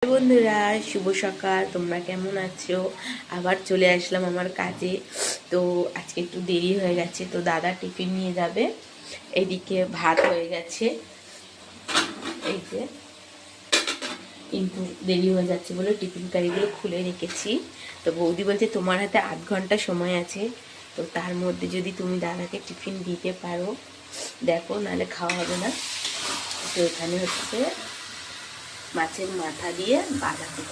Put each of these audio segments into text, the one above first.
বন্ধুরা, শুভ সকাল। তোমরা কেমন আছো? আবার চলে আসলাম আমার কাজে। তো আজকে একটু দেরি হয়ে গেছে, তো দাদা টিফিন নিয়ে যাবে। এদিকে ভাত হয়ে গেছে, এই যে। কিন্তু দেরি হয়ে যাচ্ছে বলে টিফিন কারিগুলো খুলে রেখেছি। তো বৌদি বলছে তোমার হাতে 8 ঘন্টা সময় আছে, তো তার মধ্যে যদি তুমি দাদাকে টিফিন দিতে পারো দেখো, নাহলে খাওয়া হবে না। তো এখানে হচ্ছে মাছের মাথা দিয়ে বাঁধাকপি,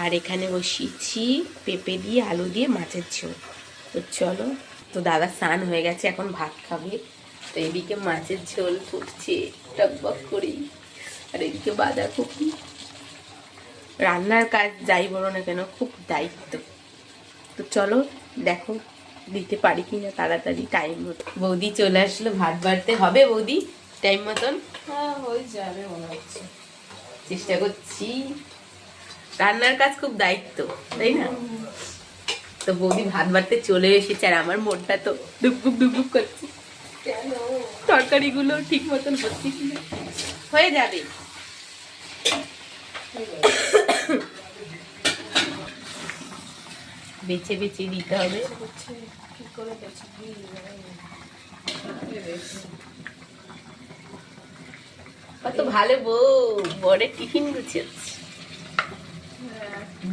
আর এখানে বসিয়েছি পেঁপে দিয়ে আলু দিয়ে মাছের ঝোল। তো চলো, তো দাদা স্নান হয়ে গেছে, এখন ভাত খাবে। তো এদিকে মাছের ঝোল ফুটছে টকবক করেই, আর এদিকে বাঁধাকপি। রান্নার কাজ যাই বলো না কেন, খুব দায়িত্ব। তো চলো দেখো দিতে পারি কিনা তাড়াতাড়ি টাইম মতো। বৌদি চলে আসলো, ভাত বাড়তে হবে বৌদি টাইম মতন। হ্যাঁ, হয়ে যাবে মনে হচ্ছে। চেষ্টা করছি, রান্নার কাজ খুব দায়িত্ব, তাই না? তো বৌদি ভাত বাড়তে চলে এসেছে, আর আমার মনটা তো ডুবডুব ডুবডুব করছে। তরকারিগুলো ঠিক মতন হচ্ছে কিনা। হয়ে যাবে। বেছে বেছে দিতে হবে। কত ভালো বউ, বরের টিফিন গুছিয়েছে।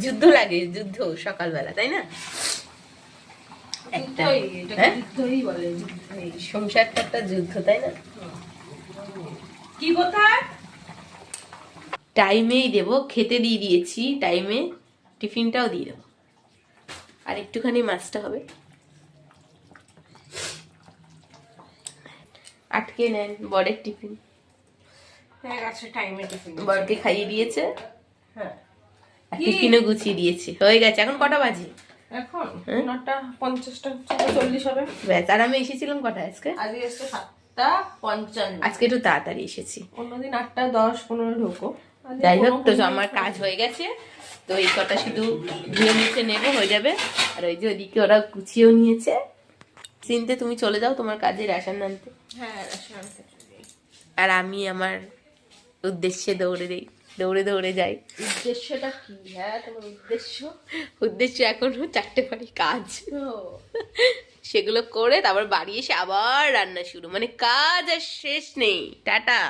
যুদ্ধ লাগে, যুদ্ধ সকালবেলা, তাই না? সংসারটা একটা যুদ্ধ, তাই না? কি কথা? টাইমেই দেবো, খেতে দিয়ে দিয়েছি টাইমে, টিফিনটাও দিয়ে দেবো। আর একটুখানি মাছটা হবে। আটকে নেন বরের টিফিন। হ্যাঁ, আচ্ছা, টাইমে টিফিন বরকে খাইয়ে দিয়েছে, হ্যাঁ, আর টিফিনও গুছিয়ে দিয়েছে, হয়ে গেছে। এখন কটা বাজে? এখন 9:50 40 হবে। ব্যাস। আর আমি এসেছিলাম কটা আজকে? আজকে এসে 7:55। আজকে একটু তাড়াতাড়ি এসেছি। অন্যদিন 8:10-15 ঢোকো। যাই হোক, তো আমার কাজ হয়ে গেছে। তো এই কটা শুধু ধুয়ে মুছে নেবো, হয়ে যাবে। আর ওই যে ওইদিকে ওরা গুছিয়েও নিয়েছে। চিনতে তুমি চলে যাও তোমার কাজে, রেশন আনতে। হ্যাঁ, রেশন আনতে চলে যাই। আর আমি আমার উদ্দেশ্যে দৌড়ে দিই, দৌড়ে দৌড়ে যাই। উদ্দেশ্যটা কি? হ্যাঁ, তোমার উদ্দেশ্য এখনো 4টে বাড়ি কাজ, সেগুলো করে তারপর বাড়ি এসে আবার রান্না শুরু, মানে কাজ আর শেষ নেই। টাটা।